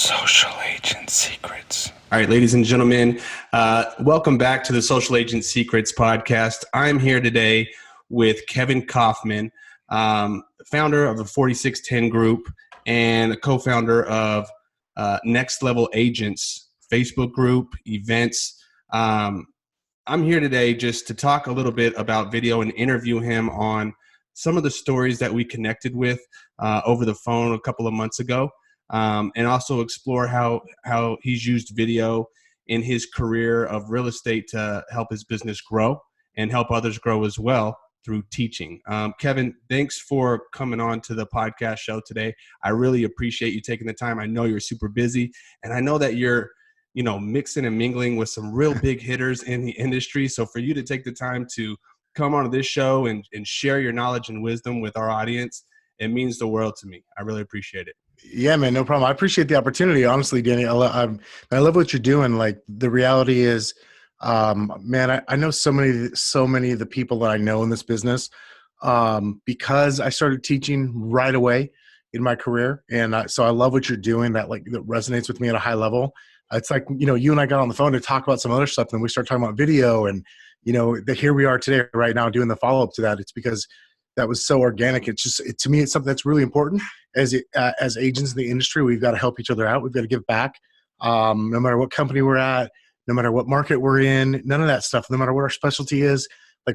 Social Agent Secrets. All right, ladies and gentlemen, welcome back to the Social Agent Secrets podcast. I'm here today with Kevin Kauffman, founder of the 4610 Group and a co-founder of Next Level Agents Facebook group, events. I'm here today just to talk a little bit about video and interview him on some of the stories that we connected with over the phone a couple of months ago. And also explore how he's used video in his career of real estate to help his business grow and help others grow as well through teaching. Kevin, thanks for coming on to the podcast show today. I really appreciate you taking the time. I know you're super busy, and I know that you're, mixing and mingling with some real big hitters in the industry. So for you to take the time to come onto this show and share your knowledge and wisdom with our audience, it means the world to me. I really appreciate it. Yeah, man, no problem. I appreciate the opportunity. Honestly, Danny, I love what you're doing. Like, the reality is, man, I know so many of the people that I know in this business, because I started teaching right away in my career. And so I love what you're doing that resonates with me at a high level. It's like, you and I got on the phone to talk about some other stuff, and we started talking about video, and, here we are today right now doing the follow-up to that. It's because that was so organic. To me, it's something that's really important. As agents in the industry, we've got to help each other out. We've got to give back. No matter what company we're at, no matter what market we're in, none of that stuff, no matter what our specialty is,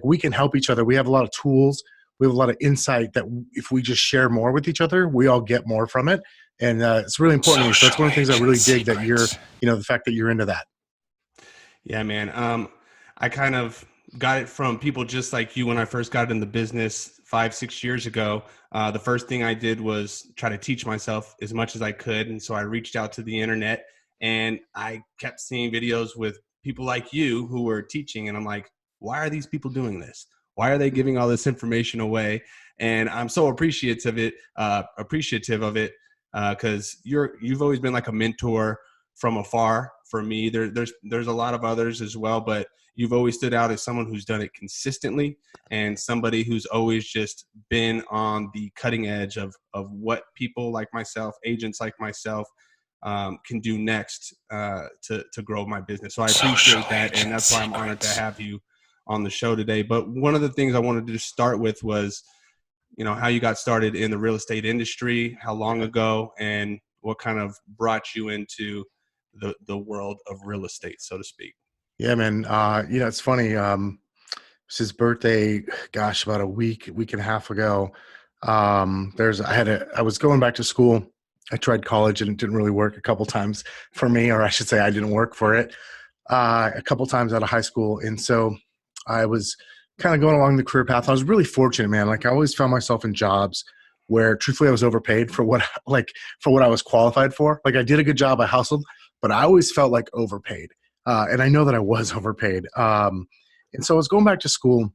we can help each other. We have a lot of tools. We have a lot of insight that if we just share more with each other, we all get more from it. And it's really important. So that's one of the things I really dig, that you're, the fact that you're into that. Yeah, man. I kind of got it from people just like you when I first got in the business 5-6 years ago. The first thing I did was try to teach myself as much as I could. And so I reached out to the internet, and I kept seeing videos with people like you who were teaching. And I'm like, why are these people doing this? Why are they giving all this information away? And I'm so appreciative of it because you've always been like a mentor from afar for me. There's a lot of others as well, but you've always stood out as someone who's done it consistently and somebody who's always just been on the cutting edge of what people like myself, agents like myself, can do next to grow my business. So I appreciate that, and that's why I'm honored to have you on the show today. But one of the things I wanted to start with was, how you got started in the real estate industry, how long ago, and what kind of brought you into the world of real estate, so to speak. Yeah, man. It's funny. It's his birthday, about a week and a half ago. I was going back to school. I tried college and it didn't really work a couple times for me, or I should say I didn't work for it a couple times out of high school. And so I was kind of going along the career path. I was really fortunate, man. I always found myself in jobs where truthfully I was overpaid for what I was qualified for. I did a good job. I hustled, but I always felt overpaid. And I know that I was overpaid. And so I was going back to school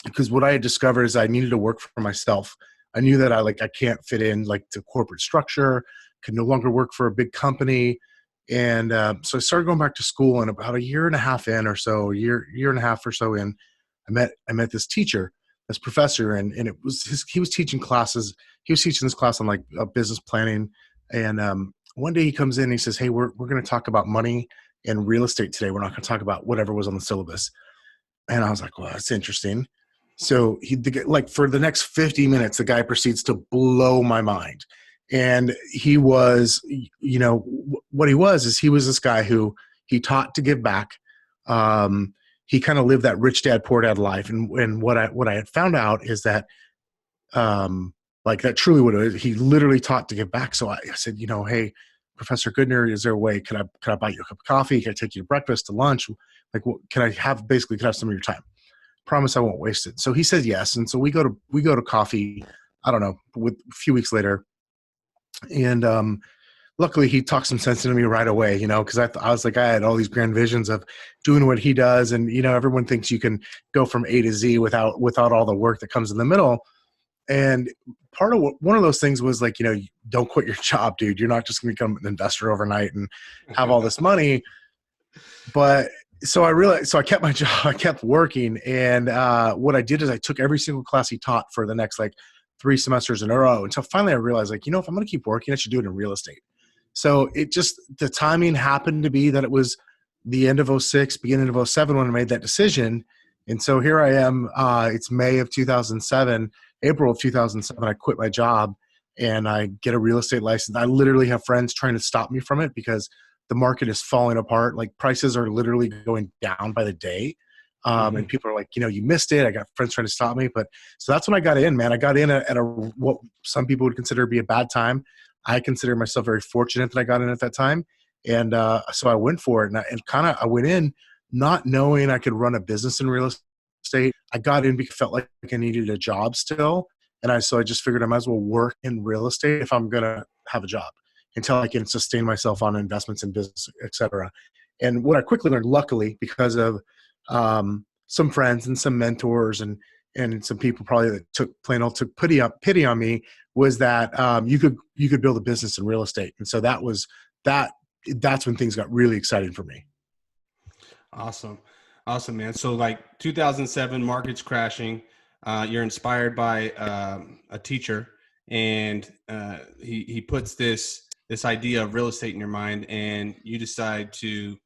because what I had discovered is I needed to work for myself. I knew that I can't fit in to corporate structure, could no longer work for a big company. And so I started going back to school, and about a year and a half in or so, year and a half or so in, I met this teacher, this professor, and it was he was teaching classes. He was teaching this class on business planning. And one day he comes in and he says, "Hey, we're going to talk about money and real estate today. We're not going to talk about whatever was on the syllabus." And I was like, "Well, that's interesting." So for the next 50 minutes, the guy proceeds to blow my mind. And he was, what he was this guy who he taught to give back. He kind of lived that rich dad, poor dad life. And what I had found out is that, that truly what it is, he literally taught to give back. So I said, "Hey, Professor Goodner, is there a way, could I buy you a cup of coffee? Can I take you to breakfast, to lunch? Can I have some of your time? Promise I won't waste it." So he said yes. And so we go to coffee, I don't know, with a few weeks later. And luckily he talked some sense into me right away, because I was I had all these grand visions of doing what he does. And, everyone thinks you can go from A to Z without all the work that comes in the middle. And one of those things was don't quit your job, dude. You're not just going to become an investor overnight and have all this money. But so I realized, so I kept my job, I kept working. And what I did is I took every single class he taught for the next 3 semesters in a row. Until finally I realized if I'm going to keep working, I should do it in real estate. So it just, the timing happened to be that it was the end of '06, beginning of '07 when I made that decision. And so here I am. It's May of 2007, April of 2007. I quit my job and I get a real estate license. I literally have friends trying to stop me from it because the market is falling apart. Like prices are literally going down by the day. And people are like, you missed it. I got friends trying to stop me. But so that's when I got in, man. I got in at what some people would consider to be a bad time. I consider myself very fortunate that I got in at that time. And so I went for it. And I went in not knowing I could run a business in real estate. I got in because I felt like I needed a job still. So I just figured I might as well work in real estate if I'm going to have a job until I can sustain myself on investments in business, et cetera. And what I quickly learned, luckily, because of some friends and some mentors and some people probably that took pity on me, was that you could build a business in real estate. And so that's when things got really exciting for me. Awesome, man. So like 2007, market's crashing. You're inspired by a teacher, and he puts this idea of real estate in your mind, and you decide to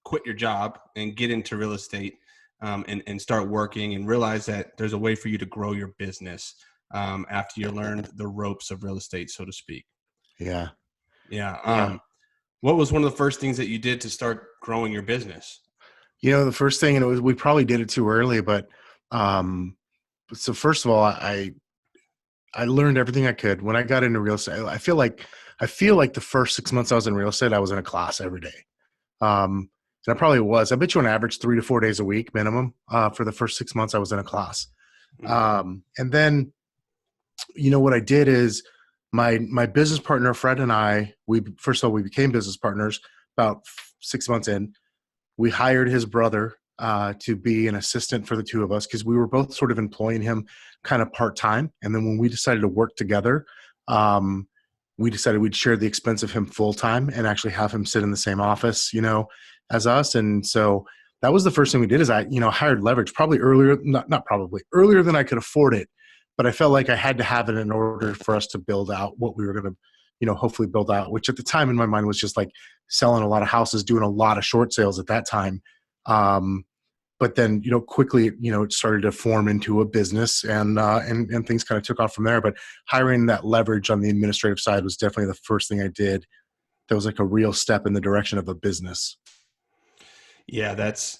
quit your job and get into real estate, and start working, and realize that there's a way for you to grow your business after you learned the ropes of real estate, so to speak. Yeah. What was one of the first things that you did to start growing your business? The first thing, and we probably did it too early, but so first of all, I learned everything I could when I got into real estate. I feel like the first 6 months I was in real estate, I was in a class every day. And I probably was. I bet you on average 3 to 4 days a week minimum. For the first 6 months I was in a class. And then, what I did is my business partner, Fred, and I, we became business partners about 6 months in. We hired his brother to be an assistant for the two of us because we were both sort of employing him kind of part-time. And then when we decided to work together, we decided we'd share the expense of him full-time and actually have him sit in the same office, as us. And so that was the first thing we did, is I, hired leverage probably earlier, not probably, earlier than I could afford it. But I felt like I had to have it in order for us to build out what we were going to, hopefully build out, which at the time in my mind was just like selling a lot of houses, doing a lot of short sales at that time. But then, quickly, it started to form into a business, and things kind of took off from there. But hiring that leverage on the administrative side was definitely the first thing I did. That was like a real step in the direction of a business. Yeah, that's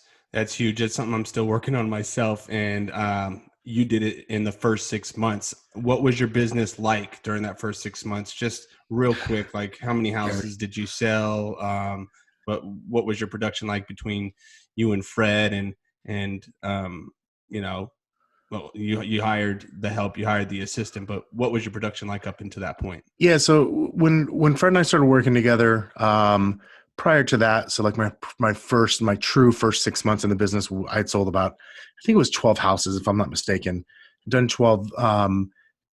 huge. It's something I'm still working on myself. And you did it in the first 6 months. What was your business like during that first 6 months? Just real quick, like how many houses did you sell? What was your production like between you and Fred? And well, you hired the help, you hired the assistant, but what was your production like up until that point? Yeah. So when Fred and I started working together, prior to that, so like my true first 6 months in the business, I'd sold about, I think it was 12 houses, if I'm not mistaken. Done 12.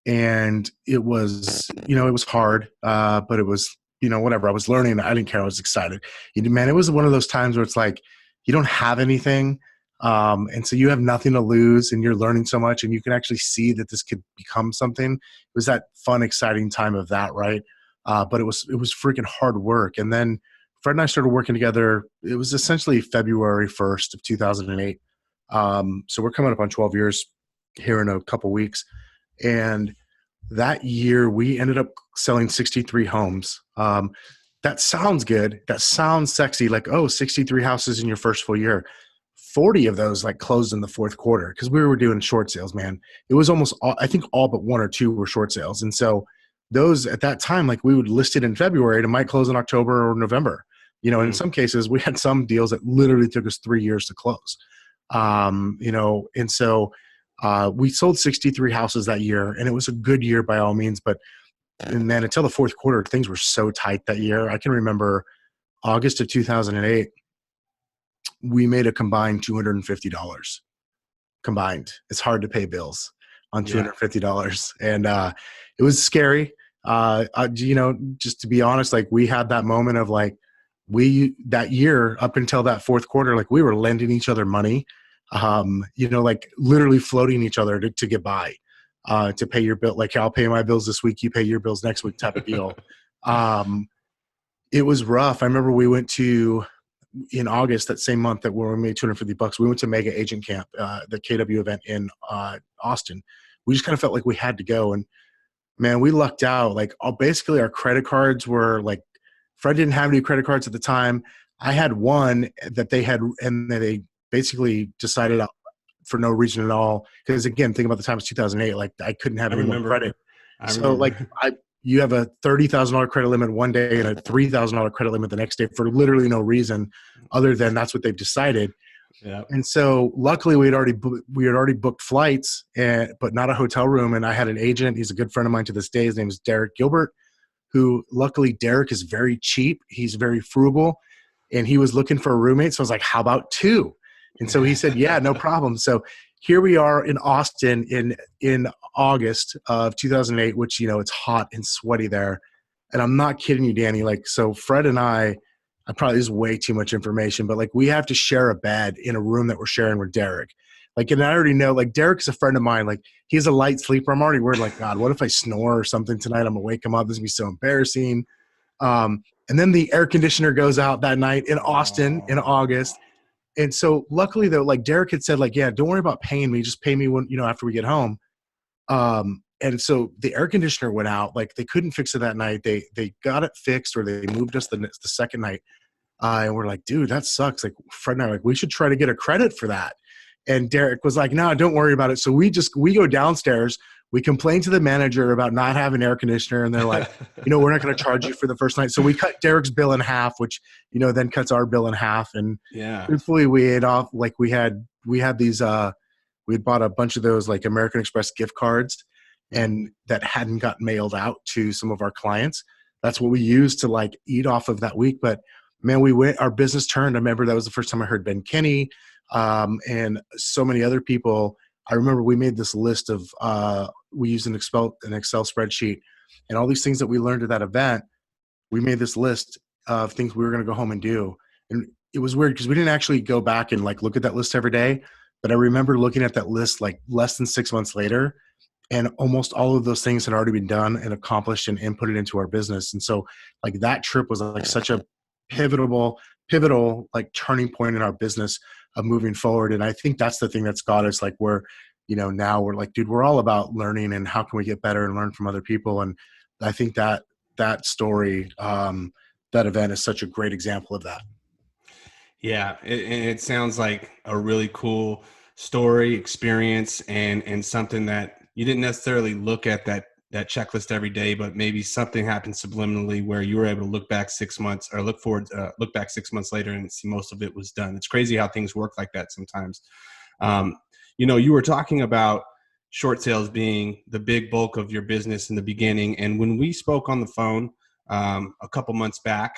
And it was, it was hard, but it was, whatever. I was learning. I didn't care. I was excited. Man, it was one of those times where it's like, you don't have anything. And so you have nothing to lose, and you're learning so much, and you can actually see that this could become something. It was that fun, exciting time of that. Right. But it was freaking hard work. And then Fred and I started working together. It was essentially February 1st of 2008. So we're coming up on 12 years here in a couple weeks. And that year we ended up selling 63 homes. That sounds good. That sounds sexy. Like, 63 houses in your first full year. 40 of those like closed in the fourth quarter because we were doing short sales, man. It was almost I think all but one or two were short sales. And so those at that time, like we would list it in February and it might close in October or November. In some cases we had some deals that literally took us 3 years to close. And so we sold 63 houses that year, and it was a good year by all means. But man, until the fourth quarter, things were so tight that year. I can remember August of 2008, we made a combined $250 combined. It's hard to pay bills on $250. And it was scary. Just to be honest, like we had that moment of like, that year up until that fourth quarter, like we were lending each other money, like literally floating each other to get by, to pay your bill. Like I'll pay my bills this week, you pay your bills next week type of deal. It was rough. I remember we went to, in August, that same month that where we made $250, we went to Mega Agent Camp, the KW event in Austin. We just kind of felt like we had to go. And man, we lucked out. Like basically our credit cards were like, Fred didn't have any credit cards at the time. I had one that they had, and they basically decided for no reason at all. Because again, think about the time it's 2008. Like I couldn't have I any more remember. credit. I So remember. like you have a $30,000 credit limit one day and a $3,000 credit limit the next day for literally no reason other than that's what they've decided. Yeah. And so luckily we had already booked flights, but not a hotel room. And I had an agent. He's a good friend of mine to this day. His name is Derek Gilbert, who luckily Derek is very cheap. He's very frugal, and he was looking for a roommate. So I was like, how about two? And so he said, yeah, no problem. So here we are in Austin in August of 2008, which, it's hot and sweaty there. And I'm not kidding you, Danny. Like, so Fred and I probably, this is way too much information, but like we have to share a bed in a room that we're sharing with Derek. Like, and I already know, like Derek's a friend of mine. Like he's a light sleeper. I'm already worried, like, God, what if I snore or something tonight? I'm gonna wake him up. This is gonna be so embarrassing. And then the air conditioner goes out that night in Austin in August. And so luckily though, like Derek had said, like, yeah, don't worry about paying me. Just pay me when, after we get home. And so the air conditioner went out, like they couldn't fix it that night. They got it fixed, or they moved us the second night. And we're like, dude, that sucks. Like Fred and I are like, we should try to get a credit for that. And Derek was like, no, don't worry about it. So we go downstairs, we complain to the manager about not having air conditioner. And they're like, we're not going to charge you for the first night. So we cut Derek's bill in half, which, then cuts our bill in half. And Yeah. truthfully, we ate off, like we had these, we had bought a bunch of those like American Express gift cards, and that hadn't got mailed out to some of our clients. That's what we used to like eat off of that week. But man, our business turned. I remember that was the first time I heard Ben Kinney, and so many other people. I remember we made this list of, we used an Excel spreadsheet, and all these things that we learned at that event. We made this list of things we were going to go home and do. And it was weird because we didn't actually go back and like look at that list every day. But I remember looking at that list like less than 6 months later, and almost all of those things had already been done and accomplished and inputted into our business. And so like that trip was like such a pivotal like turning point in our business of moving forward. And I think that's the thing that's got us like where, now we're like, dude, we're all about learning and how can we get better and learn from other people. And I think that story, that event is such a great example of that. Yeah. It sounds like a really cool story, experience, and something that you didn't necessarily look at that checklist every day, but maybe something happened subliminally where you were able to look back 6 months or look back 6 months later and see most of it was done. It's crazy how things work like that sometimes. You were talking about short sales being the big bulk of your business in the beginning. And when we spoke on the phone a couple months back,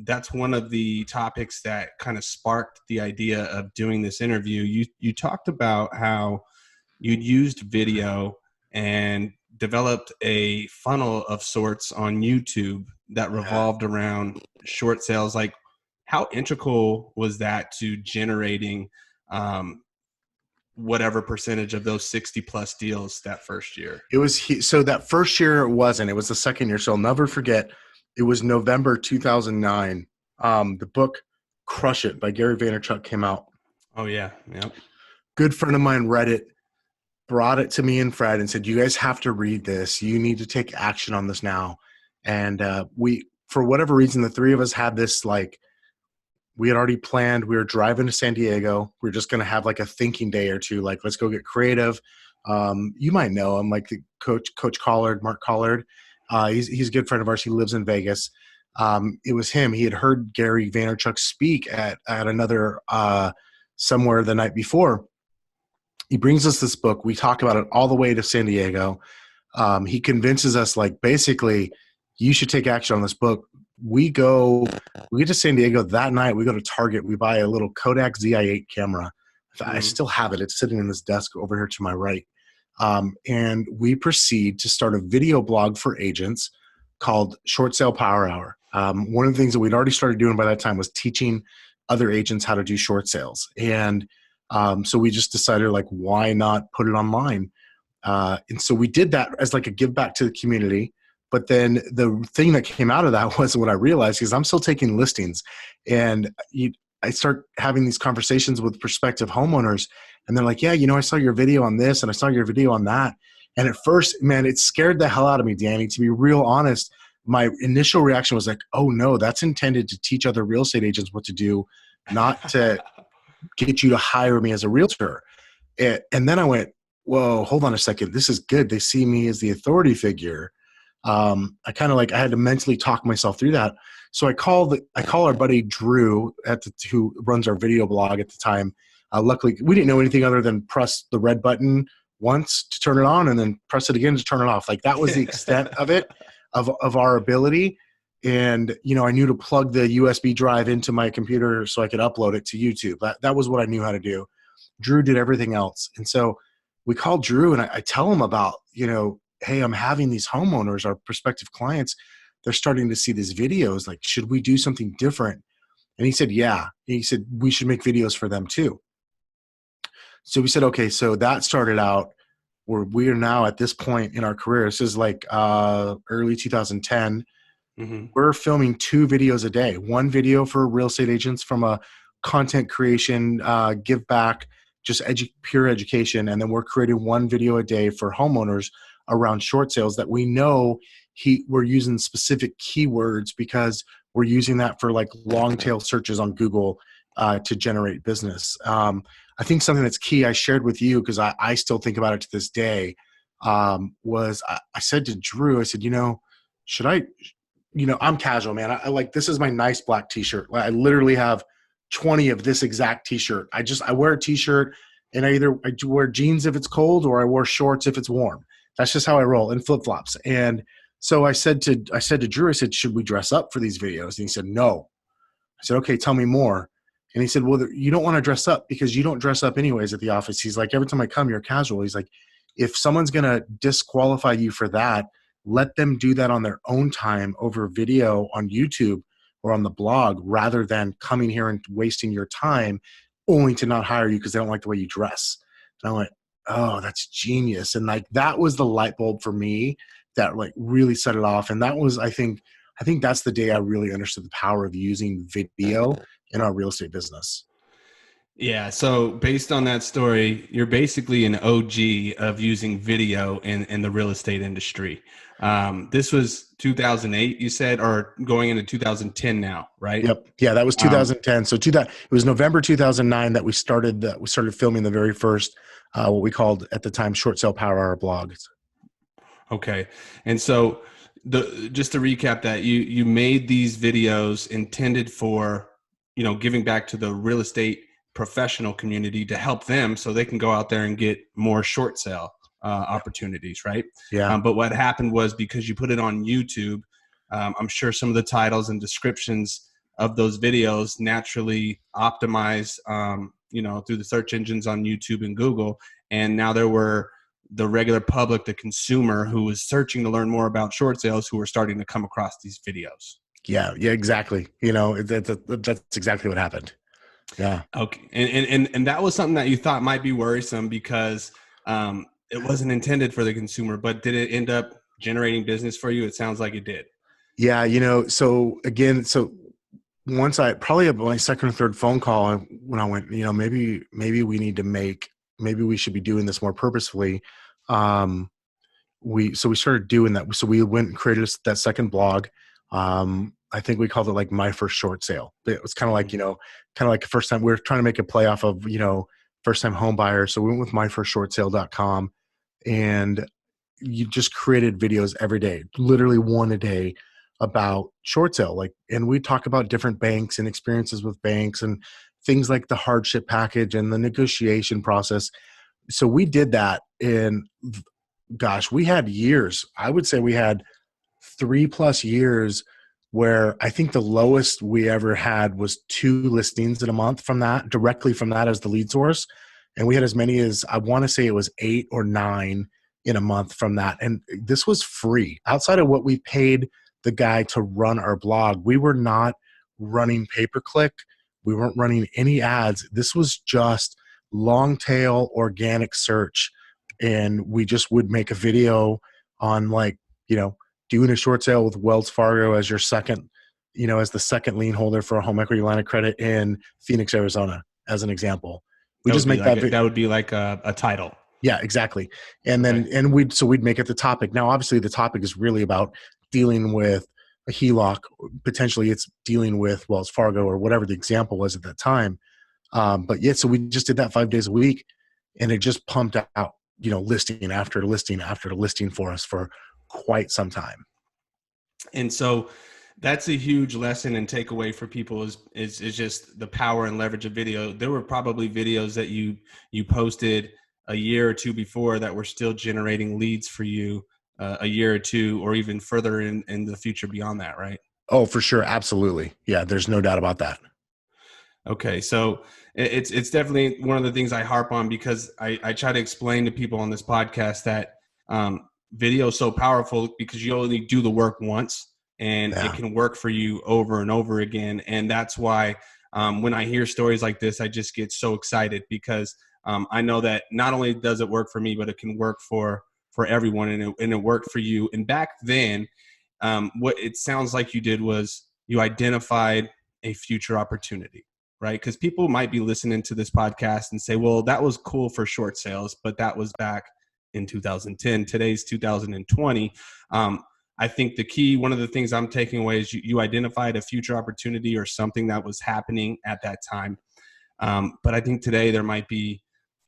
that's one of the topics that kind of sparked the idea of doing this interview. You talked about how you'd used video and developed a funnel of sorts on YouTube that revolved around short sales. Like, how integral was that to generating whatever percentage of those 60 plus deals that first year? It was so that first year it wasn't. It was the second year. So I'll never forget. It was November 2009. The book "Crush It" by Gary Vaynerchuk came out. Oh yeah, yep. Good friend of mine read it, brought it to me and Fred, and said, "You guys have to read this. You need to take action on this now." And we, for whatever reason, the three of us had this like. We had already planned. We were driving to San Diego. We are just going to have like a thinking day or two. Like, let's go get creative. You might know him, like the Coach Collard, Mark Collard. He's a good friend of ours. He lives in Vegas. It was him. He had heard Gary Vaynerchuk speak at another somewhere the night before. He brings us this book. We talk about it all the way to San Diego. He convinces us, like, basically, you should take action on this book. We get to San Diego that night. We go to Target. We buy a little Kodak ZI-8 camera. I still have it. It's sitting in this desk over here to my right. And we proceed to start a video blog for agents called Short Sale Power Hour. One of the things that we'd already started doing by that time was teaching other agents how to do short sales. And so we just decided, like, why not put it online? And so we did that as like a give back to the community. But then the thing that came out of that was what I realized is I'm still taking listings, and I start having these conversations with prospective homeowners, and they're like, yeah, I saw your video on this and I saw your video on that. And at first, man, it scared the hell out of me, Danny, to be real honest. My initial reaction was like, oh no, that's intended to teach other real estate agents what to do, not to get you to hire me as a realtor. And then I went, whoa, hold on a second. This is good. They see me as the authority figure. I kind of I had to mentally talk myself through that. So I call our buddy Drew who runs our video blog at the time. Luckily, we didn't know anything other than press the red button once to turn it on and then press it again to turn it off. Like that was the extent of it, of our ability. And, I knew to plug the USB drive into my computer so I could upload it to YouTube. That was what I knew how to do. Drew did everything else. And so we called Drew and I tell him about, hey, I'm having these homeowners, our prospective clients, they're starting to see these videos. Like, should we do something different? And he said, yeah. He said, we should make videos for them too. So we said, okay, so that started out where we are now at this point in our career. This is early 2010. Mm-hmm. We're filming 2 videos a day. 1 video for real estate agents from a content creation, give back, just pure education. And then we're creating 1 video a day for homeowners around short sales that we know we're using specific keywords because we're using that for long tail searches on Google to generate business. I think something that's key I shared with you, because I still think about it to this day, was I said to Drew, I said, should I, I'm casual, man. I this is my nice black t-shirt. I literally have 20 of this exact t-shirt. I wear a t-shirt and I wear jeans if it's cold or I wear shorts if it's warm. That's just how I roll, and flip-flops. And so I said to Drew, I said, should we dress up for these videos? And he said, no. I said, okay, tell me more. And he said, well, you don't want to dress up because you don't dress up anyways at the office. He's like, every time I come, you're casual. He's like, if someone's going to disqualify you for that, let them do that on their own time over video on YouTube or on the blog, rather than coming here and wasting your time only to not hire you because they don't like the way you dress. And I went, oh, that's genius. And that was the light bulb for me that really set it off. And that was, I think that's the day I really understood the power of using video in our real estate business. Yeah. So based on that story, you're basically an OG of using video in the real estate industry. This was 2008, you said, or going into 2010 now, right? Yep. Yeah, that was 2010. So it was November 2009 that we started filming the very first, what we called at the time, Short Sale Power Hour blog. Okay. And so just to recap that, you made these videos intended for, giving back to the real estate professional community to help them so they can go out there and get more short sale opportunities, right? Yeah. But what happened was, because you put it on YouTube, I'm sure some of the titles and descriptions of those videos naturally optimize, through the search engines on YouTube and Google. And now there were the regular public, the consumer who was searching to learn more about short sales, who were starting to come across these videos. Yeah, exactly. That's exactly what happened. Yeah. Okay. And that was something that you thought might be worrisome because it wasn't intended for the consumer, but did it end up generating business for you? It sounds like it did. Yeah. So once probably my second or third phone call, when I went, maybe we should be doing this more purposefully. We started doing that. So we went and created that second blog. I think we called it My First Short Sale. It was kind of like the first time we were trying to make a play off of, first time home buyer. So we went with myfirstshortsale.com, and you just created videos every day, literally 1 a day, about short sale. And we talk about different banks and experiences with banks and things like the hardship package and the negotiation process. So we did that, and gosh, we had years. I would say we had 3+ years where I think the lowest we ever had was 2 listings in a month directly from that as the lead source. And we had as many as, I want to say it was 8 or 9 in a month from that. And this was free. Outside of what we paid the guy to run our blog, we were not running pay-per-click. We weren't running any ads. This was just long tail organic search. And we just would make a video on doing a short sale with Wells Fargo as your second, as the second lien holder for a home equity line of credit in Phoenix, Arizona, as an example. We just make that would be like a title. Yeah, exactly. And then, Okay. and we'd make it the topic. Now, obviously the topic is really about dealing with a HELOC. Potentially it's dealing with Wells Fargo or whatever the example was at that time. But yeah, so we just did that 5 days a week, and it just pumped out, listing after listing after listing for us for quite some time. And so that's a huge lesson and takeaway for people is just the power and leverage of video. There were probably videos that you posted a year or two before that were still generating leads for you a year or two, or even further in the future beyond that, right? Oh, for sure. Absolutely. Yeah. There's no doubt about that. Okay. So it's definitely one of the things I harp on, because I try to explain to people on this podcast that video is so powerful because you only do the work once, and it can work for you over and over again. And that's why when I hear stories like this, I just get so excited, because I know that not only does it work for me, but it can work for everyone, and it worked for you. And back then, what it sounds like you did was you identified a future opportunity, right? Because people might be listening to this podcast and say, well, that was cool for short sales, but that was back in 2010. Today's 2020. I think one of the things I'm taking away is you identified a future opportunity or something that was happening at that time. But I think today there might be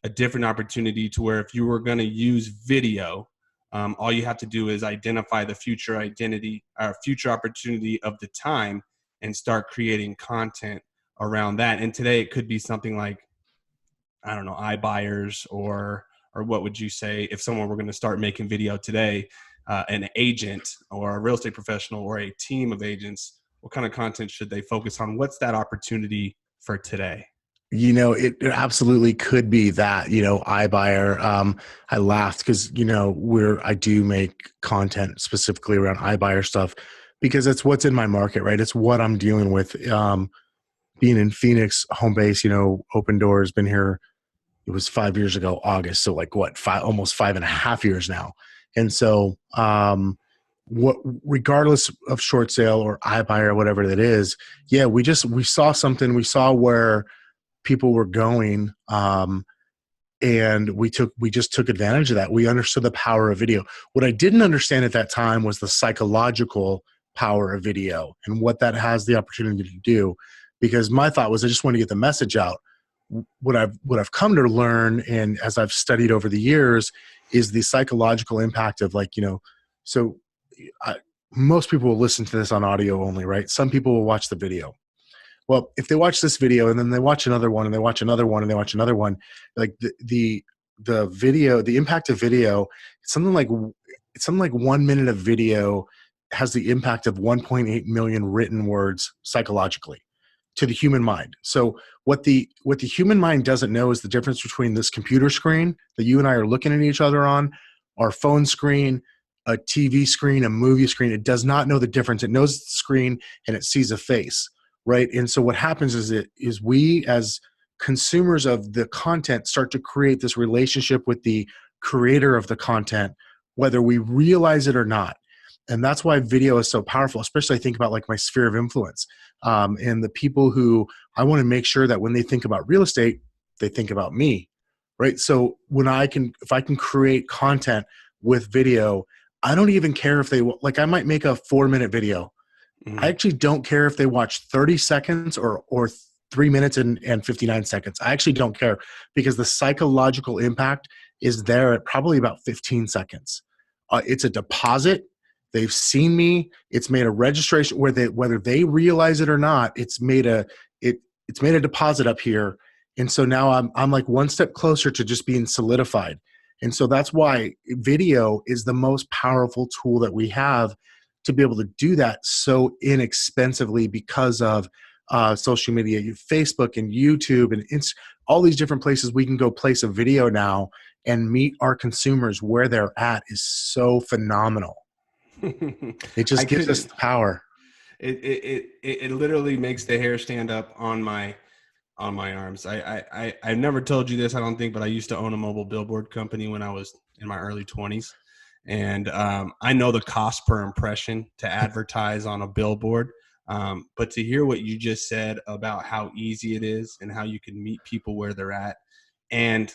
a different opportunity to where if you were going to use video, all you have to do is identify the future identity or future opportunity of the time and start creating content around that. And today it could be something like, I don't know, iBuyers, or what would you say if someone were going to start making video today, an agent or a real estate professional or a team of agents, what kind of content should they focus on? What's that opportunity for today? It absolutely could be that, iBuyer. I laughed because, I do make content specifically around iBuyer stuff because it's what's in my market, right? It's what I'm dealing with. Being in Phoenix, home base, Open Doors, been here. It was 5 years ago, August. So like what, almost 5.5 years now. And so, regardless of short sale or iBuyer or whatever that is, yeah, we saw something. We saw where people were going, and we just took advantage of that. We understood the power of video. What I didn't understand at that time was the psychological power of video and what that has the opportunity to do, because my thought was I just want to get the message out. What I've come to learn, and as I've studied over the years, is the psychological impact of so most people will listen to this on audio only, right? Some people will watch the video. Well, if they watch this video and then they watch another one and they watch another one and they watch another one, like the video, the impact of video, it's something like 1 minute of video has the impact of 1.8 million written words psychologically to the human mind. So what the human mind doesn't know is the difference between this computer screen that you and I are looking at each other on, our phone screen, a TV screen, a movie screen. It does not know the difference. It knows the screen and it sees a face. Right. And so what happens is we as consumers of the content start to create this relationship with the creator of the content, whether we realize it or not. And that's why video is so powerful, especially I think about like my sphere of influence, and the people who I want to make sure that when they think about real estate, they think about me. Right. So if I can create content with video, I don't even care if I might make a 4-minute video. I actually don't care if they watch 30 seconds or 3 minutes and 59 seconds. I actually don't care, because the psychological impact is there at probably about 15 seconds. It's a deposit. They've seen me. It's made a registration whether they realize it or not. It's made a deposit up here, and so now I'm like one step closer to just being solidified. And so that's why video is the most powerful tool that we have to be able to do that so inexpensively, because of social media, Facebook and YouTube and all these different places we can go place a video now and meet our consumers where they're at is so phenomenal. It just gives us the power. It literally makes the hair stand up on my arms. I never told you this, I don't think, but I used to own a mobile billboard company when I was in my early 20s. And I know the cost per impression to advertise on a billboard. But to hear what you just said about how easy it is and how you can meet people where they're at, and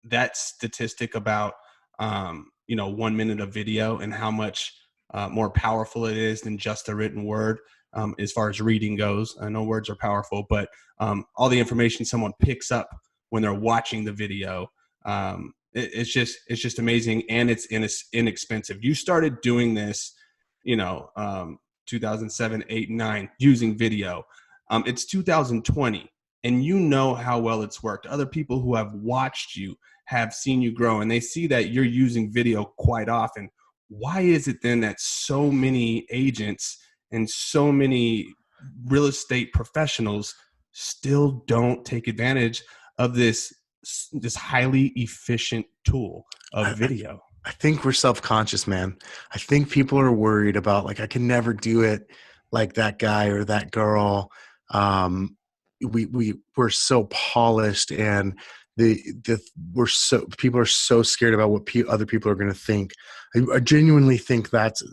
that statistic about 1 minute of video and how much more powerful it is than just a written word, as far as reading goes. I know words are powerful, but all the information someone picks up when they're watching the video, it's just amazing, and it's inexpensive. You started doing this, 2007, 8, 9, using video. It's 2020, and you know how well it's worked. Other people who have watched you have seen you grow, and they see that you're using video quite often. Why is it then that so many agents and so many real estate professionals still don't take advantage of this highly efficient tool of video? I think we're self-conscious, man. I think people are worried about, like, I can never do it like that guy or that girl. We're so polished, and people are so scared about what other people are going to think. I genuinely think that's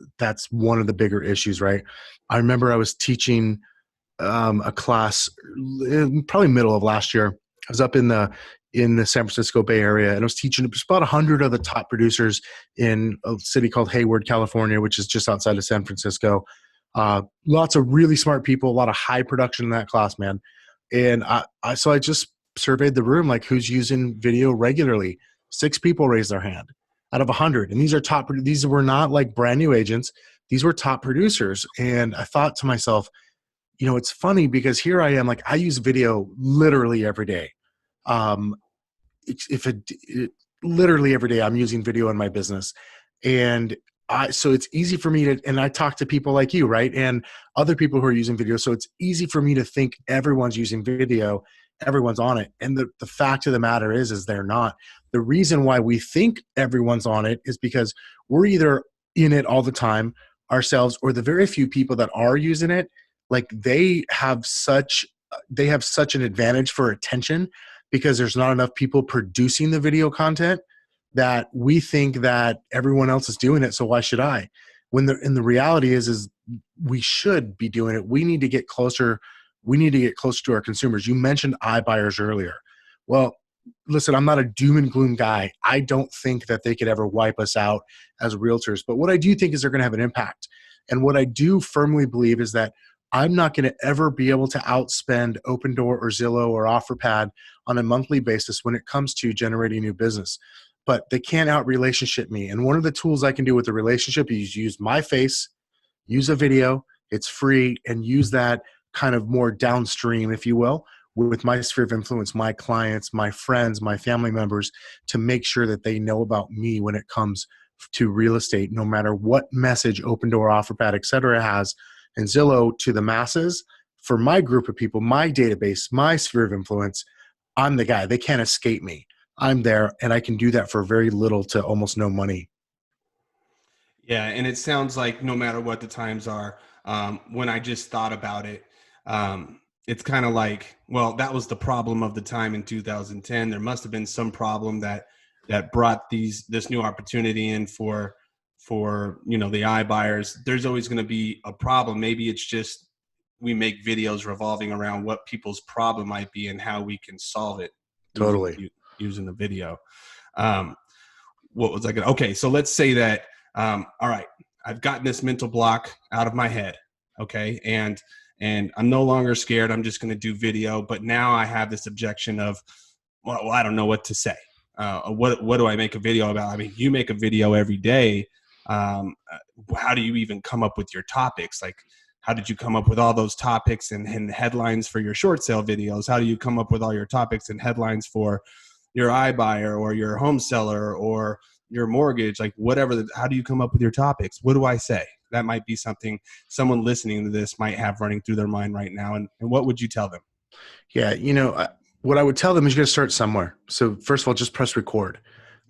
one of the bigger issues, right? I remember I was teaching a class probably middle of last year. I was up in the San Francisco Bay Area, and I was teaching about 100 of the top producers in a city called Hayward, California, which is just outside of San Francisco. Lots of really smart people, a lot of high production in that class, man. And so I just surveyed the room, like, who's using video regularly. 6 people raised their hand out of 100. And these were not like brand new agents. These were top producers. And I thought to myself, it's funny because here I am, like, I use video literally every day. Literally every day I'm using video in my business. And so it's easy for me and I talk to people like you, right? And other people who are using video. So it's easy for me to think everyone's using video, everyone's on it. And the fact of the matter is they're not. The reason why we think everyone's on it is because we're either in it all the time ourselves, or the very few people that are using it, like, they have such an advantage for attention because there's not enough people producing the video content, that we think that everyone else is doing it, so why should I? When the reality is we should be doing it. We need to get closer. We need to get closer to our consumers. You mentioned iBuyers earlier. Well, listen, I'm not a doom and gloom guy. I don't think that they could ever wipe us out as realtors. But what I do think is they're going to have an impact. And what I do firmly believe is that I'm not going to ever be able to outspend Opendoor or Zillow or OfferPad on a monthly basis when it comes to generating new business. But they can't out-relationship me. And one of the tools I can do with the relationship is use my face, use a video, it's free, and use that kind of more downstream, if you will, with my sphere of influence, my clients, my friends, my family members, to make sure that they know about me when it comes to real estate, no matter what message Opendoor, OfferPad, et cetera has, and Zillow to the masses. For my group of people, my database, my sphere of influence, I'm the guy. They can't escape me. I'm there, and I can do that for very little to almost no money. Yeah, and it sounds like no matter what the times are, when I just thought about it, it's kind of like, well, that was the problem of the time in 2010. There must have been some problem that brought this new opportunity in for the iBuyers. There's always going to be a problem. Maybe it's just we make videos revolving around what people's problem might be and how we can solve it. Totally. Using the video. What was I going to? Okay, so let's say that, all right, I've gotten this mental block out of my head. Okay. And I'm no longer scared. I'm just going to do video. But now I have this objection of, well, I don't know what to say. What do I make a video about? I mean, you make a video every day. How do you even come up with your topics? Like, how did you come up with all those topics and headlines for your short sale videos? How do you come up with all your topics and headlines for your iBuyer or your home seller or your mortgage? Like, whatever, how do you come up with your topics? What do I say? That might be something someone listening to this might have running through their mind right now. And what would you tell them? Yeah. What I would tell them is you got to start somewhere. So first of all, just press record.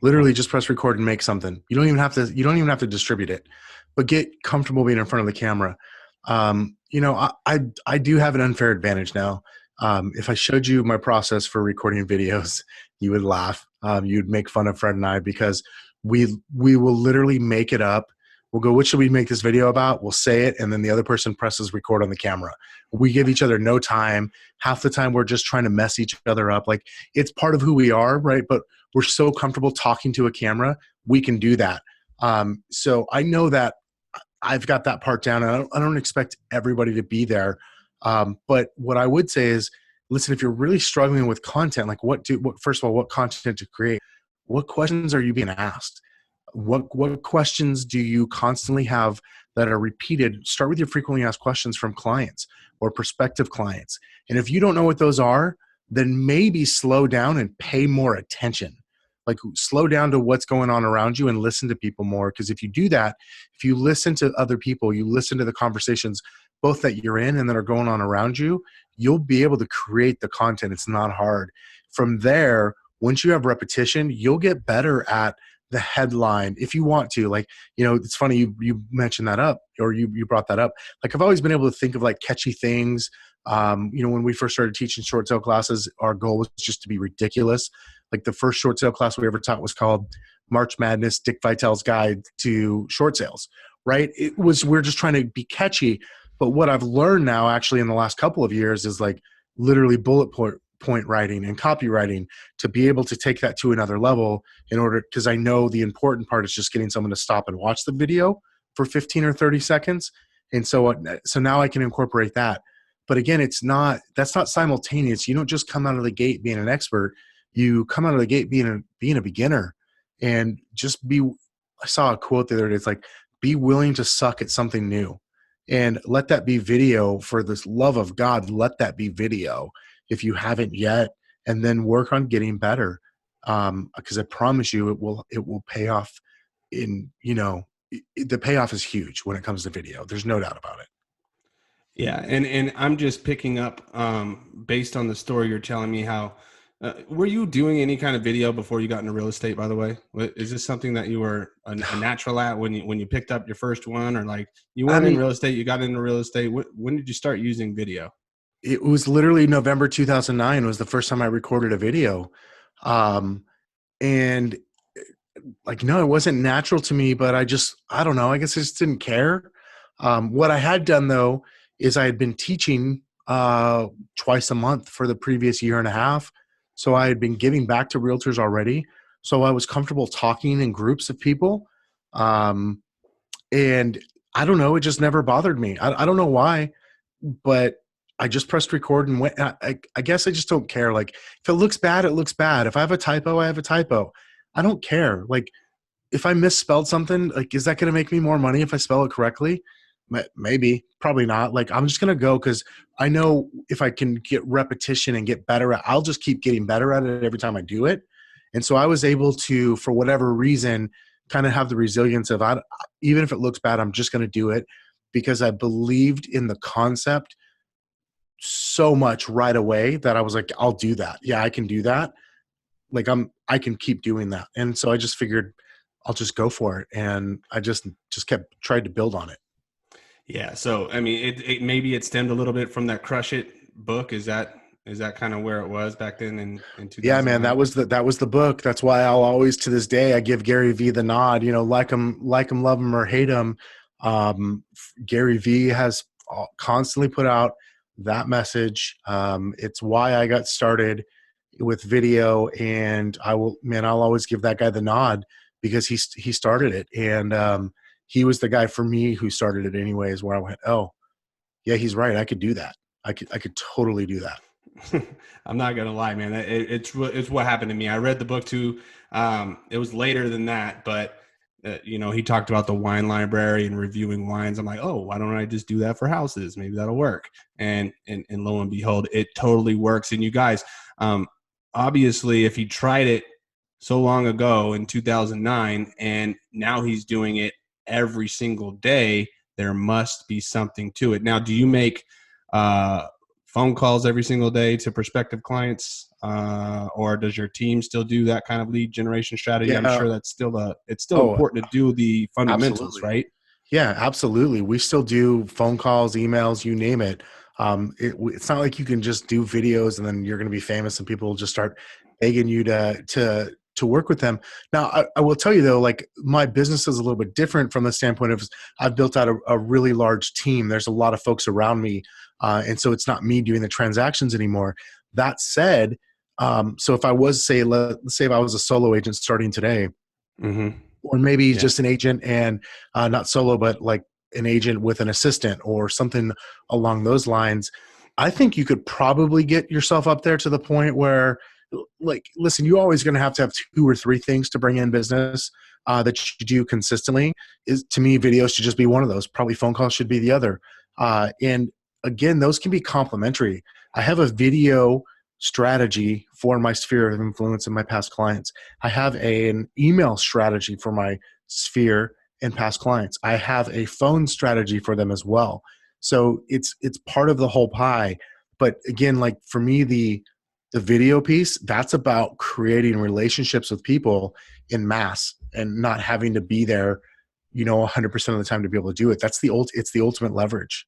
Literally just press record and make something. You don't even have to distribute it, but get comfortable being in front of the camera. I do have an unfair advantage now. If I showed you my process for recording videos, you would laugh. You'd make fun of Fred and I, because we will literally make it up. We'll go, what should we make this video about? We'll say it, and then the other person presses record on the camera. We give each other no time. Half the time we're just trying to mess each other up. Like, it's part of who we are, right? But we're so comfortable talking to a camera, we can do that. So I know that I've got that part down. And I don't expect everybody to be there. But what I would say is, listen, if you're really struggling with content, like first of all, what content to create? What questions are you being asked? What questions do you constantly have that are repeated? Start with your frequently asked questions from clients or prospective clients. And if you don't know what those are, then maybe slow down and pay more attention. Like, slow down to what's going on around you and listen to people more. Because if you do that, if you listen to other people, you listen to the conversations, both that you're in and that are going on around you, you'll be able to create the content. It's not hard. From there, once you have repetition, you'll get better at the headline if you want to. Like, it's funny you mentioned that up, or you brought that up. Like, I've always been able to think of like catchy things. When we first started teaching short sale classes, our goal was just to be ridiculous. Like, the first short sale class we ever taught was called March Madness, Dick Vitale's Guide to Short Sales, right? We're just trying to be catchy. But what I've learned now, actually, in the last couple of years, is like literally bullet point writing and copywriting, to be able to take that to another level, because I know the important part is just getting someone to stop and watch the video for 15 or 30 seconds. And so now I can incorporate that. But again, that's not simultaneous. You don't just come out of the gate being an expert. You come out of the gate being a beginner, and I saw a quote the other day. It's like, be willing to suck at something new, and let that be video. For this love of God, let that be video if you haven't yet, and then work on getting better. Because I promise you, it will pay off. The payoff is huge when it comes to video. There's no doubt about it. Yeah. And I'm just picking up, based on the story you're telling me, how, were you doing any kind of video before you got into real estate, by the way? Is this something that you were a natural at when you picked up your first one, or like you weren't in real estate, you got into real estate? When did you start using video? It was literally November 2009 was the first time I recorded a video. And like, no, it wasn't natural to me, but I don't know. I guess I just didn't care. What I had done, though, is I had been teaching twice a month for the previous year and a half. So I had been giving back to realtors already. So I was comfortable talking in groups of people. And I don't know, it just never bothered me. I don't know why, but I just pressed record and went. I guess I just don't care. Like, if it looks bad, it looks bad. If I have a typo, I have a typo. I don't care. Like, if I misspelled something, like, is that going to make me more money if I spell it correctly? Maybe, probably not. Like, I'm just going to go, because I know if I can get repetition and get better I'll just keep getting better at it every time I do it. And so I was able to, for whatever reason, kind of have the resilience of, even if it looks bad, I'm just going to do it, because I believed in the concept so much right away that I was like, I'll do that. Yeah, I can do that. Like, I can keep doing that. And so I just figured I'll just go for it. And I just tried to build on it. Yeah. So, I mean, maybe it stemmed a little bit from that Crush It book. Is that kind of where it was back then in 2000? Yeah, man, that was the book. That's why I'll always, to this day, I give Gary Vee the nod, like him, love him, or hate him. Gary Vee has constantly put out that message. It's why I got started with video, and I'll always give that guy the nod, because he started it. And, he was the guy for me who started it anyways, where I went, oh yeah, he's right. I could do that. I could totally do that. I'm not going to lie, man. It's what happened to me. I read the book too. It was later than that, but he talked about the wine library and reviewing wines. I'm like, oh, why don't I just do that for houses? Maybe that'll work. And lo and behold, it totally works. And you guys, obviously, if he tried it so long ago in 2009, and now he's doing it every single day, there must be something to it. Now, do you make phone calls every single day to prospective clients, or does your team still do that kind of lead generation strategy? Yeah. I'm sure that's still important to do the fundamentals, absolutely. Right? Yeah, absolutely. We still do phone calls, emails, you name it. It's not like you can just do videos and then you're going to be famous and people will just start begging you to to work with them. Now, I will tell you though, like my business is a little bit different from the standpoint of I've built out a really large team. There's a lot of folks around me. And so it's not me doing the transactions anymore. That said, so if I was let's say if I was a solo agent starting today, Mm-hmm. or maybe Yeah. just an agent and not solo, but like an agent with an assistant or something along those lines, I think you could probably get yourself up there to the point where, like, listen, you're always going to have 2 or 3 things to bring in business that you do consistently. Is to me, videos should just be one of those. Probably phone calls should be the other. And again, those can be complementary. I have a video strategy for my sphere of influence and my past clients. I have an email strategy for my sphere and past clients. I have a phone strategy for them as well. So it's part of the whole pie. But again, like for me, the video piece, that's about creating relationships with people in mass and not having to be there, 100% of the time to be able to do it. It's the ultimate leverage.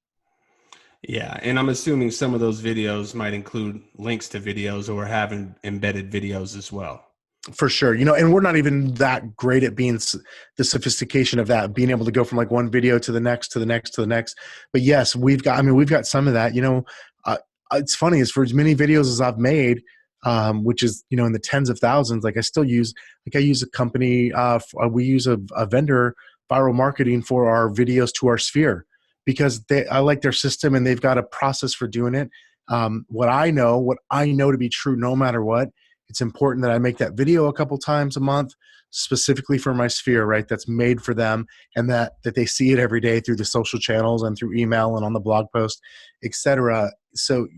Yeah, and I'm assuming some of those videos might include links to videos or having embedded videos as well. For sure. And we're not even that great at being the sophistication of that, being able to go from like one video to the next, to the next, to the next. But yes, we've got some of that, it's funny is for as many videos as I've made, which is, in the tens of thousands, like I use a company, we use a vendor viral marketing for our videos to our sphere because I like their system and they've got a process for doing it. What I know to be true, no matter what, it's important that I make that video a couple times a month, specifically for my sphere, right? That's made for them, and that they see it every day through the social channels and through email and on the blog post, etc. So,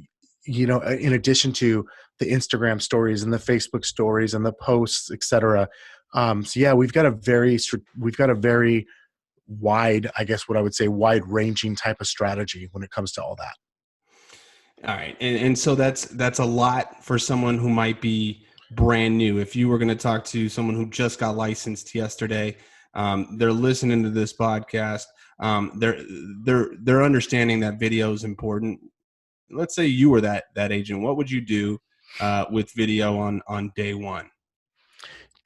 in addition to the Instagram stories and the Facebook stories and the posts, etc. So yeah, we've got a very wide, I guess what I would say, wide ranging type of strategy when it comes to all that. All right. And so that's a lot for someone who might be brand new. If you were going to talk to someone who just got licensed yesterday, they're listening to this podcast, they're understanding that video is important. Let's say you were that agent. What would you do with video on day one?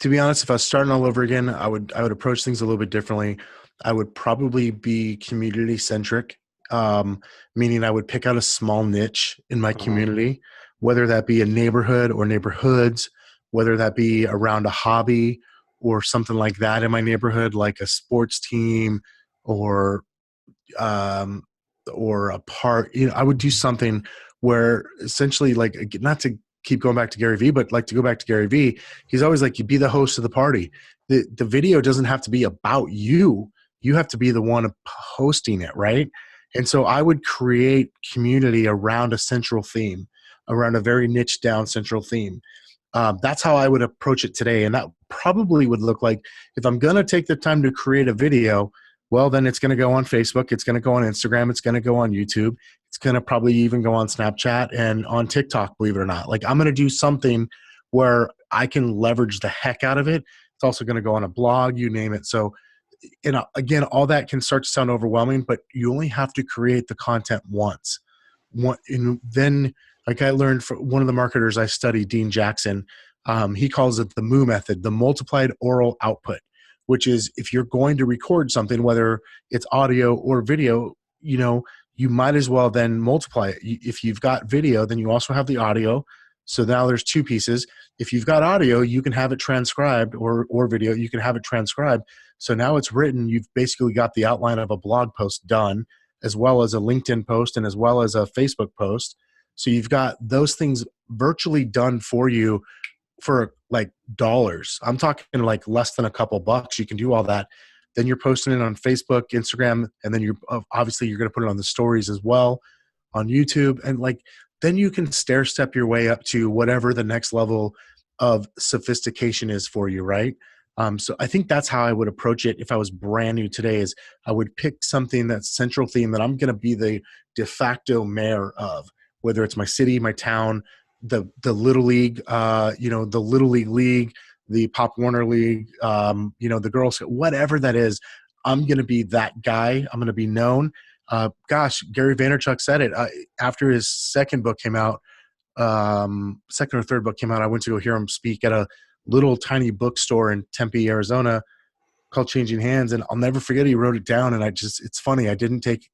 To be honest, if I was starting all over again, I would approach things a little bit differently. I would probably be community centric, meaning I would pick out a small niche in my community, whether that be a neighborhood or neighborhoods, whether that be around a hobby or something like that in my neighborhood, like a sports team or a park. I would do something where essentially, like, not to keep going back to Gary Vee, but like to go back to Gary Vee, he's always like, you be the host of the party. The video doesn't have to be about you. You have to be the one hosting it, right? And so I would create community around a central theme, around a very niche down central theme. That's how I would approach it today. And that probably would look like, if I'm going to take the time to create a video, well, then it's going to go on Facebook. It's going to go on Instagram. It's going to go on YouTube. It's going to probably even go on Snapchat and on TikTok, believe it or not. Like, I'm going to do something where I can leverage the heck out of it. It's also going to go on a blog, you name it. So, again, all that can start to sound overwhelming, but you only have to create the content once. And then, like I learned from one of the marketers I studied, Dean Jackson, he calls it the MOO method, the multiplied oral output, which is if you're going to record something, whether it's audio or video, you might as well then multiply it. If you've got video, then you also have the audio. So now there's 2 pieces. If you've got audio, you can have it transcribed, or video, you can have it transcribed. So now it's written. You've basically got the outline of a blog post done, as well as a LinkedIn post and as well as a Facebook post. So you've got those things virtually done for you for like dollars. I'm talking like less than a couple bucks. You can do all that. Then you're posting it on Facebook, Instagram, and then you're going to put it on the stories as well on YouTube. And like, then you can stair step your way up to whatever the next level of sophistication is for you, right? So I think that's how I would approach it if I was brand new today. Is I would pick something that's central theme that I'm going to be the de facto mayor of, whether it's my city, my town, the Little League, the Little League, the Pop Warner League, the Girls, whatever that is. I'm going to be that guy. I'm going to be known. Gary Vaynerchuk said it after his second book came out, second or third book came out. I went to go hear him speak at a little tiny bookstore in Tempe, Arizona called Changing Hands. And I'll never forget, he wrote it down. And it's funny. I didn't take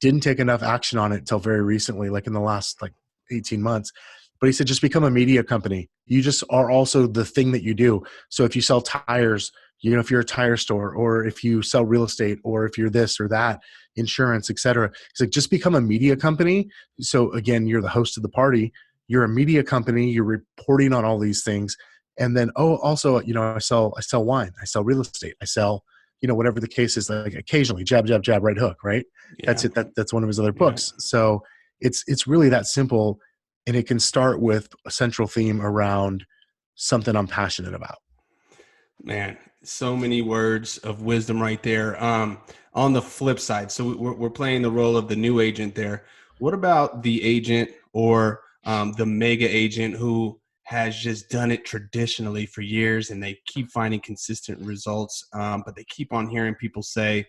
enough action on it until very recently, like in the last like 18 months. But he said, just become a media company. You just are also the thing that you do. So if you sell tires, if you're a tire store, or if you sell real estate, or if you're this or that, insurance, etc. He's like, just become a media company. So again, you're the host of the party. You're a media company. You're reporting on all these things. And then, also, I sell wine. I sell real estate. I sell, whatever the case is, like occasionally jab, jab, jab, right hook, right? Yeah. That's it. That's one of his other books. Yeah. So it's really that simple. And it can start with a central theme around something I'm passionate about. Man, so many words of wisdom right there. On the flip side, so we're playing the role of the new agent there. What about the agent or the mega agent who has just done it traditionally for years and they keep finding consistent results, but they keep on hearing people say,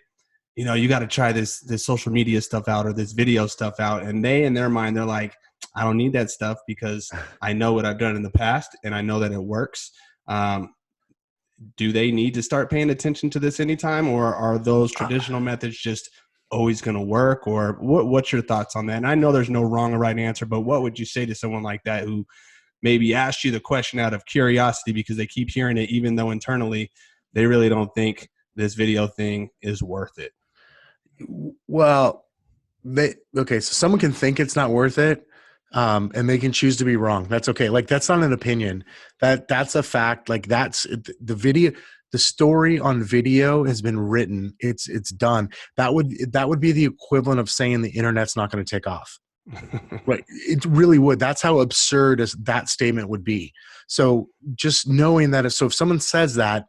you got to try this social media stuff out or this video stuff out. And in their mind, they're like, I don't need that stuff because I know what I've done in the past and I know that it works. Do they need to start paying attention to this anytime, or are those traditional methods just always going to work? Or what's your thoughts on that? And I know there's no wrong or right answer, but what would you say to someone like that who maybe asked you the question out of curiosity because they keep hearing it, even though internally they really don't think this video thing is worth it? Well, so someone can think it's not worth it, and they can choose to be wrong. That's okay. Like, that's not an opinion. That's a fact. Like, that's the video. The story on video has been written. It's done. That would be the equivalent of saying the internet's not going to take off. Right. It really would. That's how absurd as that statement would be. So just knowing that, so if someone says that,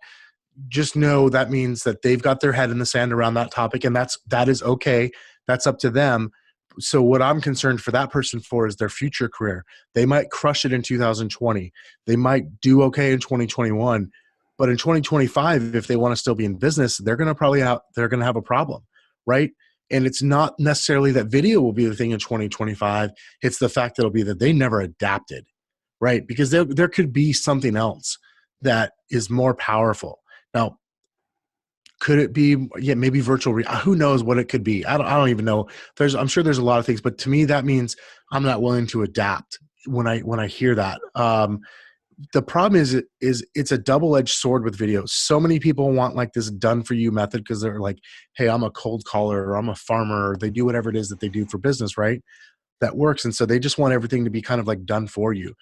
just know that means that they've got their head in the sand around that topic, and that is okay. That's up to them. So what I'm concerned for that person for is their future career. They might crush it in 2020. They might do okay in 2021, but in 2025, if they want to still be in business, they're going to have a problem, right? And it's not necessarily that video will be the thing in 2025. It's the fact that it'll be that they never adapted, right? Because there could be something else that is more powerful. Now, could it be, maybe virtual who knows what it could be? I don't even know. I'm sure there's a lot of things, but to me, that means I'm not willing to adapt when I hear that. The problem is it's a double-edged sword with video. So many people want like this done for you method because they're like, hey, I'm a cold caller, or I'm a farmer, or they do whatever it is that they do for business, right? That works. And so they just want everything to be kind of like done for you.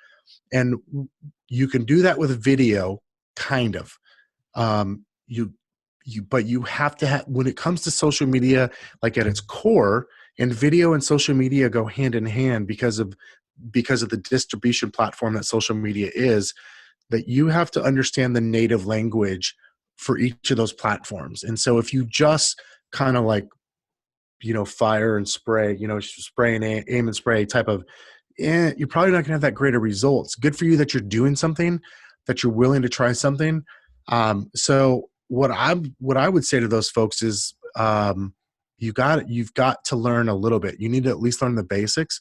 And you can do that with video, kind of. But you have to have, when it comes to social media, like at its core, and video and social media go hand in hand because of the distribution platform that social media is, that you have to understand the native language for each of those platforms. And so if you just kind of like, fire and spray, spray and aim and spray type of, you're probably not going to have that great of results. Good for you that you're doing something, that you're willing to try something. So what I would say to those folks is, you've got to learn a little bit. You need to at least learn the basics.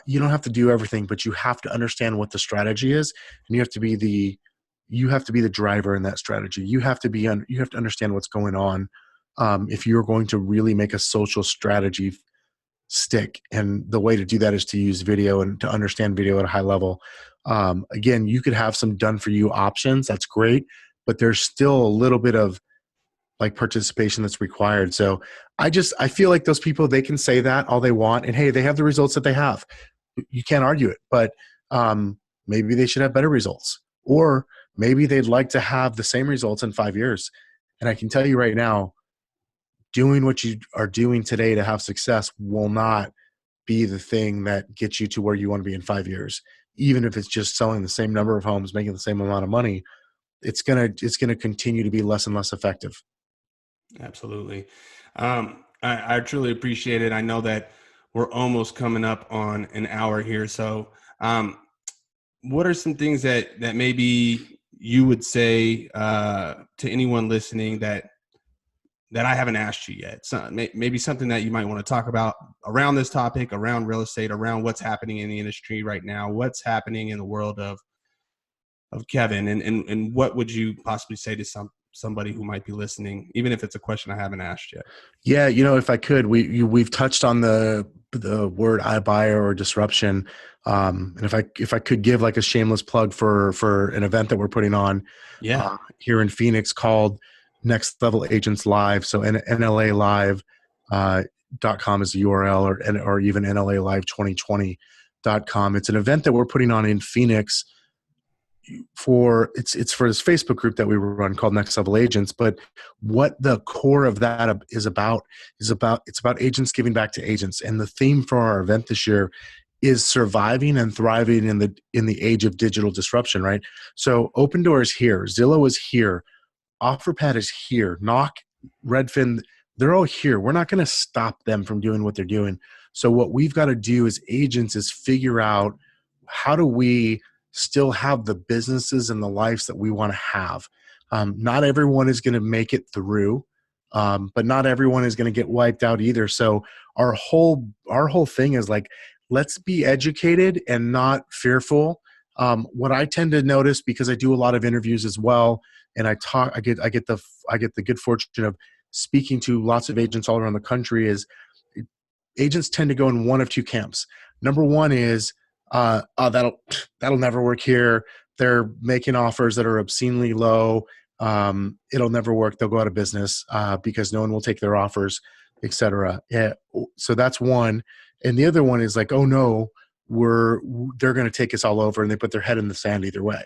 You don't have to do everything, but you have to understand what the strategy is, and you have to be the driver in that strategy. You have to understand what's going on, if you're going to really make a social strategy stick. And the way to do that is to use video and to understand video at a high level. Again, you could have some done for you options. That's great, but there's still a little bit of like participation that's required. So I feel like those people, they can say that all they want, and hey, they have the results that they have. You can't argue it, but maybe they should have better results, or maybe they'd like to have the same results in 5 years. And I can tell you right now, doing what you are doing today to have success will not be the thing that gets you to where you want to be in 5 years. Even if it's just selling the same number of homes, making the same amount of money, it's gonna continue to be less and less effective. Absolutely. I truly appreciate it. I know that we're almost coming up on an hour here. So what are some things that maybe you would say to anyone listening that I haven't asked you yet? So maybe something that you might want to talk about around this topic, around real estate, around what's happening in the industry right now, what's happening in the world of Kevin, and what would you possibly say to somebody who might be listening, even if it's a question I haven't asked yet? Yeah, if I could, we've touched on the word iBuyer or disruption, and if I could give like a shameless plug for an event that we're putting on Yeah. here in Phoenix called Next Level Agents Live. So NLA Live.com is the URL, or even NLA Live 2020.com. It's an event that we're putting on in Phoenix it's for this Facebook group that we run called Next Level Agents. But what the core of that is about it's about agents giving back to agents. And the theme for our event this year is surviving and thriving in the age of digital disruption, right? So Open Door is here, Zillow is here, OfferPad is here, Knock, Redfin, they're all here. We're not going to stop them from doing what they're doing. So what we've got to do as agents is figure out, how do we still have the businesses and the lives that we want to have? Not everyone is going to make it through, but not everyone is going to get wiped out either. So our whole thing is like, let's be educated and not fearful. What I tend to notice, because I do a lot of interviews as well, and I get the good fortune of speaking to lots of agents all around the country, is agents tend to go in one of two camps. Number one is, oh, that'll never work here. They're making offers that are obscenely low. It'll never work. They'll go out of business because no one will take their offers, etc. Yeah, so that's one. And the other one is like, oh no, they're going to take us all over, and they put their head in the sand either way.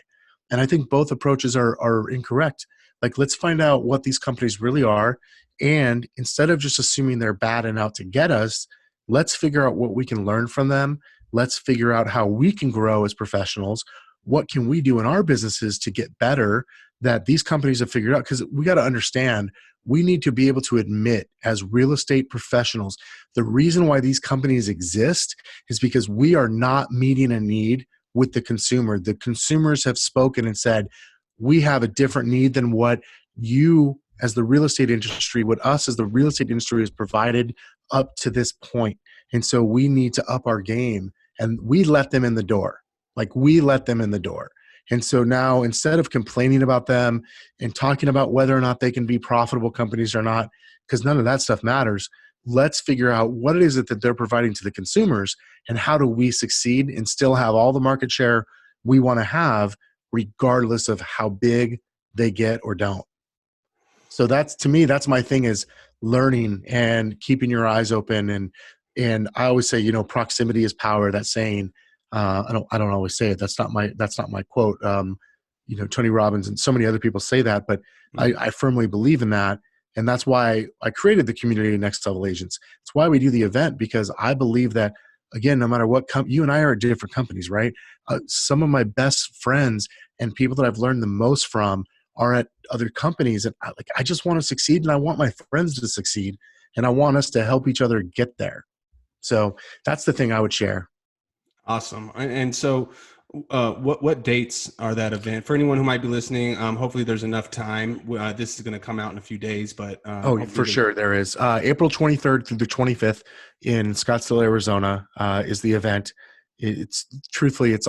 And I think both approaches are incorrect. Like, let's find out what these companies really are, and instead of just assuming they're bad and out to get us, let's figure out what we can learn from them. Let's figure out how we can grow as professionals. What can we do in our businesses to get better that these companies have figured out? Because we got to understand, we need to be able to admit as real estate professionals, the reason why these companies exist is because we are not meeting a need with the consumer. The consumers have spoken and said, we have a different need than what you as the real estate industry, what us as the real estate industry has provided up to this point. And so we need to up our game, and we let them in the door. Like, we let them in the door. And so now, instead of complaining about them and talking about whether or not they can be profitable companies or not, because none of that stuff matters, let's figure out what it is that they're providing to the consumers, and how do we succeed and still have all the market share we want to have, regardless of how big they get or don't. So that's, to me, that's my thing, is learning and keeping your eyes open. And I always say, proximity is power. That saying, I don't always say it. That's not my quote. Tony Robbins and so many other people say that, but I firmly believe in that. And that's why I created the community of Next Level Agents. It's why we do the event, because I believe that, again, no matter what you and I are at different companies, right? Some of my best friends and people that I've learned the most from are at other companies. And I just want to succeed, and I want my friends to succeed, and I want us to help each other get there. So that's the thing I would share. Awesome. And so what dates are that event for anyone who might be listening? Hopefully there's enough time. This is going to come out in a few days, but for sure there is. April 23rd through the 25th in Scottsdale, Arizona is the event. It's truthfully, it's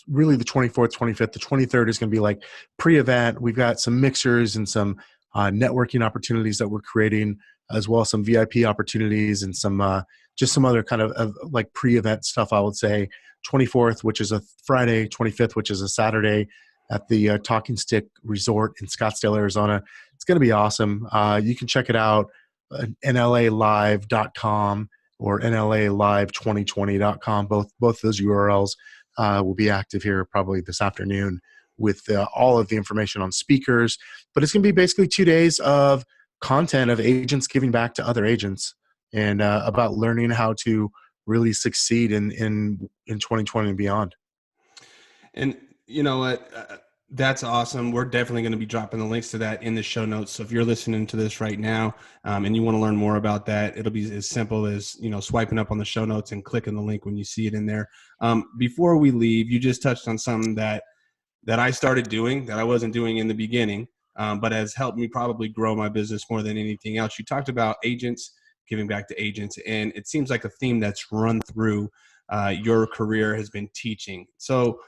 really the 24th, 25th. The 23rd is going to be like pre-event. We've got some mixers and some networking opportunities that we're creating, as well as some VIP opportunities and some just some other kind of like pre-event stuff, I would say. 24th, which is a Friday, 25th, which is a Saturday, at the Talking Stick Resort in Scottsdale, Arizona. It's going to be awesome. You can check it out at nlalive.com or nlalive2020.com. Both those URLs will be active here probably this afternoon with all of the information on speakers. But it's going to be basically 2 days of content of agents giving back to other agents, and about learning how to really succeed in 2020 and beyond. And you know what? That's awesome. We're definitely going to be dropping the links to that in the show notes. So if you're listening to this right now and you want to learn more about that, it'll be as simple as, swiping up on the show notes and clicking the link when you see it in there. Before we leave, you just touched on something that I started doing that I wasn't doing in the beginning, but has helped me probably grow my business more than anything else. You talked about agents giving back to agents, and it seems like a theme that's run through your career has been teaching. So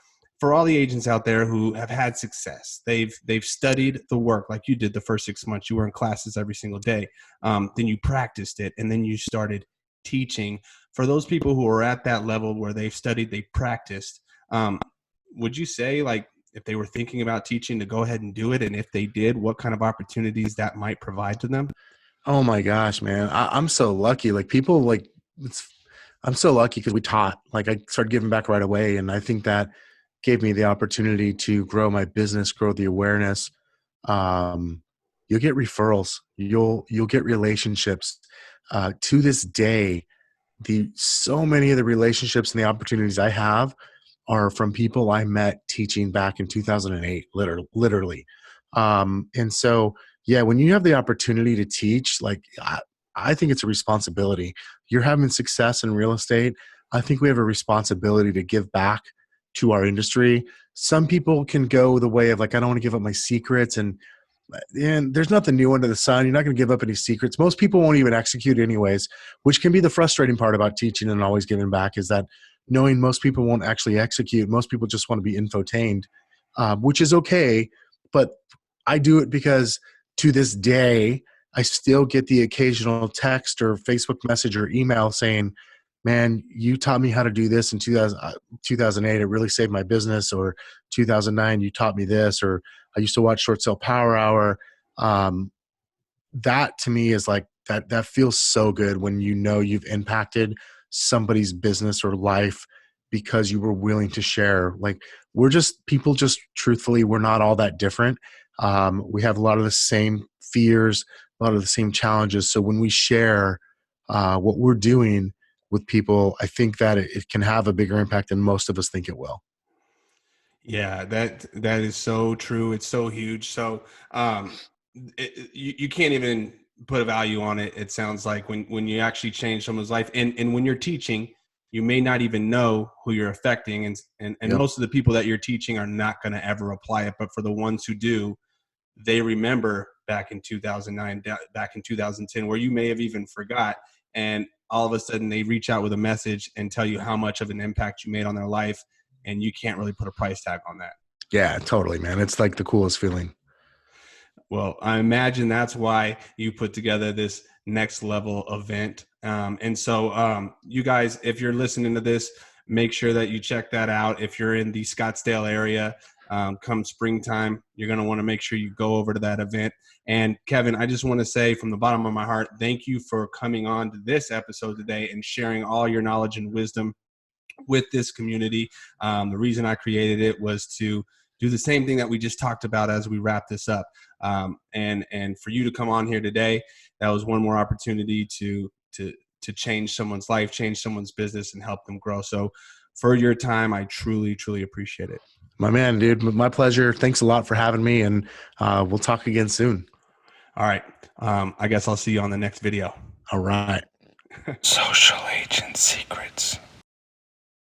for all the agents out there who have had success, they've studied the work like you did the first 6 months. You were in classes every single day. Then you practiced it, and then you started teaching. For those people who are at that level where they've studied, they practiced, would you say, like, if they were thinking about teaching, to go ahead and do it? And if they did, what kind of opportunities that might provide to them? Oh my gosh, man. I'm so lucky. Like people like I'm so lucky because we taught. Like I started giving back right away. And I think that gave me the opportunity to grow my business, grow the awareness. Um, you'll get referrals. You'll get relationships. To this day, the so many of the relationships and the opportunities I have are from people I met teaching back in 2008, literally. And so, yeah, when you have the opportunity to teach, like I think it's a responsibility. You're having success in real estate. I think we have a responsibility to give back to our industry. Some people can go the way of like, I don't want to give up my secrets, and there's nothing new under the sun. You're not going to give up any secrets. Most people won't even execute anyways, which can be the frustrating part about teaching and always giving back, is that knowing most people won't actually execute. Most people just want to be infotained, which is okay. But I do it because to this day, I still get the occasional text or Facebook message or email saying, man, you taught me how to do this in 2008. It really saved my business. Or 2009, you taught me this. Or I used to watch Short Sale Power Hour. That to me is like that feels so good when you know you've impacted somebody's business or life because you were willing to share. Like we're just people, just truthfully, we're not all that different. We have a lot of the same fears, a lot of the same challenges. So when we share what we're doing with people, I think that it can have a bigger impact than most of us think it will. Yeah, that is so true. It's so huge. So you can't even put a value on it. It sounds like when you actually change someone's life, and when you're teaching, you may not even know who you're affecting, and Yep. most of the people that you're teaching are not going to ever apply it. But for the ones who do, they remember back in 2009, back in 2010, where you may have even forgot, and all of a sudden they reach out with a message and tell you how much of an impact you made on their life, and you can't really put a price tag on that. Yeah, totally, man. It's like the coolest feeling. Well, I imagine that's why you put together this next level event. And so you guys, if you're listening to this, make sure that you check that out. If you're in the Scottsdale area, come springtime, you're going to want to make sure you go over to that event. And Kevin, I just want to say from the bottom of my heart, thank you for coming on to this episode today and sharing all your knowledge and wisdom with this community. The reason I created it was to do the same thing that we just talked about as we wrap this up. And for you to come on here today, that was one more opportunity to change someone's life, change someone's business, and help them grow. So for your time, I truly, truly appreciate it. My man, dude, my pleasure. Thanks a lot for having me, and we'll talk again soon. All right. I guess I'll see you on the next video. All right. Social agent secrets.